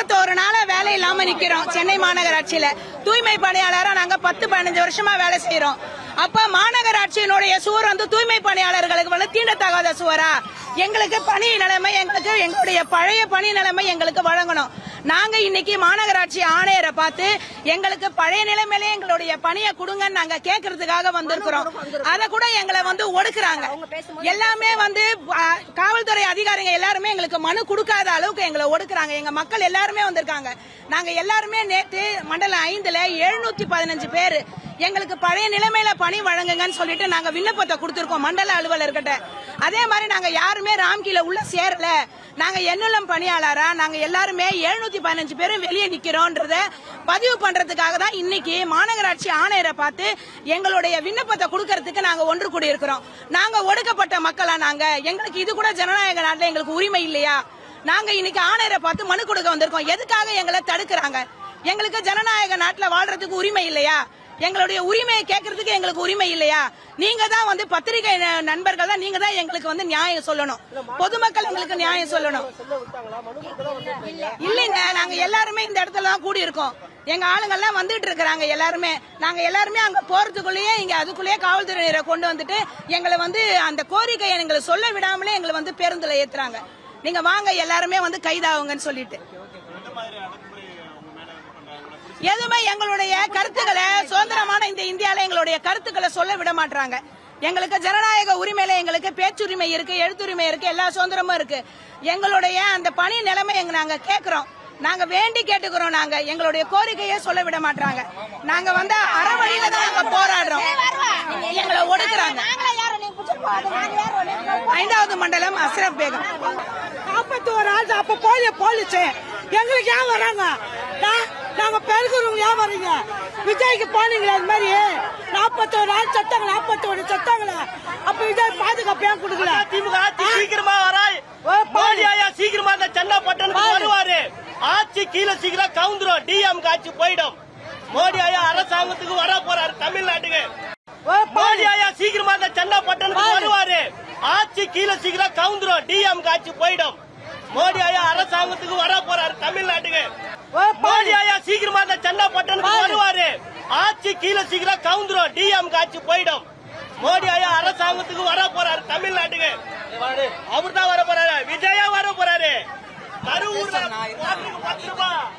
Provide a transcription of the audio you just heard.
41 நாளா வேலை இல்லாம நிக்கிறோம். சென்னை மாநகராட்சியில தூய்மை பணியாளரா நாங்க 10-15 வருஷமா வேலை செய்யறோம். அப்ப மாநகராட்சியினுடைய சுவர் வந்து தூய்மை பணியாளர்களுக்கு வந்து தீண்டத்தகாத சுவரா? எங்களுக்கு பணி நிலைமை, எங்களுடைய பழைய பணி நிலைமை எங்களுக்கு வழங்கணும். நாங்க இன்னைக்கு மாநகராட்சி ஆணையரை பார்த்து எங்களுக்கு பழைய நிலைமையிலே எங்களுடைய பணியை கொடுங்கன்னு நாங்க கேட்கறதுக்காக வந்திருக்கிறோம். அத கூட எங்களை வந்து ஒடுக்குறாங்க. எல்லாமே வந்து காவல்துறை அதிகாரிகள் எல்லாருமே எங்களுக்கு மனு கொடுக்காத அளவுக்கு எங்களை ஒடுக்குறாங்க. எங்க மக்கள் எல்லாருமே வந்திருக்காங்க. நாங்க எல்லாருமே நேற்று மண்டலம் 5ல 715 பேர் எங்களுக்கு பழைய நிலைமையில பணி வழங்குங்கன்னு சொல்லிட்டு நாங்க விண்ணப்பத்தை கொடுத்திருக்கோம் மண்டல அலுவலர்கிட்ட. அதே மாதிரி நாங்க யாருமே ராம்கீல உள்ள சேரல. நாங்க எண்ணுளம் பணியாளரா நாங்க எல்லாருமே 715 பேரும் வெளியே நிக்கிறோம்ன்றத பதிவு பண்றதுக்காக தான் இன்னைக்கு மாநகராட்சி ஆணையரை பார்த்து எங்களுடைய விண்ணப்பத்தை கொடுக்கறதுக்கு நாங்க ஒன்று கூடி இருக்கிறோம். நாங்க ஒடுக்கப்பட்ட மக்களா? நாங்க எங்களுக்கு இது கூட ஜனநாயக நாட்டுல எங்களுக்கு உரிமை இல்லையா? நாங்க இன்னைக்கு ஆணையரை பார்த்து மனு கொடுக்க வந்திருக்கோம். எதுக்காக எங்களை தடுக்கிறாங்க? எங்களுக்கு ஜனநாயக நாட்டுல வாழ்றதுக்கு உரிமை இல்லையா? எங்களுடைய உரிமையை கேட்கறதுக்கு எங்களுக்கு உரிமை இல்லையா? நீங்க தான் வந்து பத்திரிகை நண்பர்கள் தான், நீங்க தான் எங்களுக்கு வந்து நியாயம் சொல்லணும். பொதுமக்கள் எங்களுக்கு நியாயம் சொல்லணும். இல்லைங்க, நாங்க எல்லாருமே இந்த இடத்துல தான் கூடி இருக்கோம். எங்க ஆளுங்கள்லாம் வந்துட்டு இருக்கிறாங்க எல்லாருமே. நாங்க எல்லாருமே அங்க போறதுக்குள்ளேயே இங்க அதுக்குள்ளேயே காவல்துறையினரை கொண்டு வந்துட்டு எங்களை வந்து அந்த கோரிக்கையை எங்களை சொல்ல விடாமலே எங்களை வந்து பேருந்துல ஏத்துறாங்க. நீங்க வாங்க எல்லாருமே வந்து கைதாவுங்கன்னு சொல்லிட்டு எதுவுமே எங்களுடைய கருத்துக்களை சுதந்திரமான இந்த இந்தியால எங்களுடைய கருத்துக்களை சொல்ல விட மாட்டாங்க. எங்களுக்கு ஜனநாயக உரிமையில எங்களுக்கு பேச்சுரிமை இருக்கு, எழுத்துரிமை இருக்கு, எல்லா சுதந்திரமும் இருக்கு. எங்களுடைய அந்த பணி நிலைமை நாங்க கேட்கிறோம். நாங்க வேண்டி கேட்டுக்கிறோம். நாங்க எங்களுடைய கோரிக்கையை சொல்ல விட மாட்டாங்க. நாங்க வந்து அறவழியில தான் நாங்க போராடுறோம். எங்களை ஒடுக்குறாங்க. 5வது மண்டலம் அஸ்ரப் பேகம். 41 நாள் அப்ப போலீஸ் எங்களுக்கு ஏன் வராங்க? நாங்க பெருக்கிறவங்க ஏன் வரீங்க? விஜய்க்கு போனீங்களா? அது மாதிரி 41 நாள் சத்தாங்க, 41 சத்தாங்களா? அப்ப விஜய் பாதுகாப்பு ஏன் கொடுக்கல? திமுக ஆட்சி சீக்கிரமா வராய். மோடி ஐயா சீக்கிரமா அந்த சென்னப்பட்டனுக்கு வருவாரு. ஆட்சி கீழே சீக்கிரம் கவுந்துரும். டிஎம் ஆட்சி போயிடும். மோடி ஐயா அரசாங்கத்துக்கு வர போறாரு தமிழ்நாட்டுக்கு. மோடி ஐயா சீக்கிரமா அந்த சென்னப்பட்டனுக்கு வருவாரு. ஆட்சி கீழே சீக்கிரம் கவுந்துரும். டிஎம் ஆட்சி போயிடும். மோடி ஐயா அரசாங்கத்துக்கு வர போறாரு தமிழ்நாட்டுக்கு. மோடி ஐயா சீக்கிரமா அந்த சென்னப்பட்டனுக்கு வருவாரு. ஆட்சி கீழே சீக்கிரம் கவுந்துரும். டிஎம் ஆட்சி போயிடும். மோடி ஐயா அரசாங்கத்துக்கு வர போறாரு தமிழ்நாட்டுக்கு. அவர் தான் வர போறாரு. விஜயா வர போறாரு. கரூர்ல 10 ரூபாய்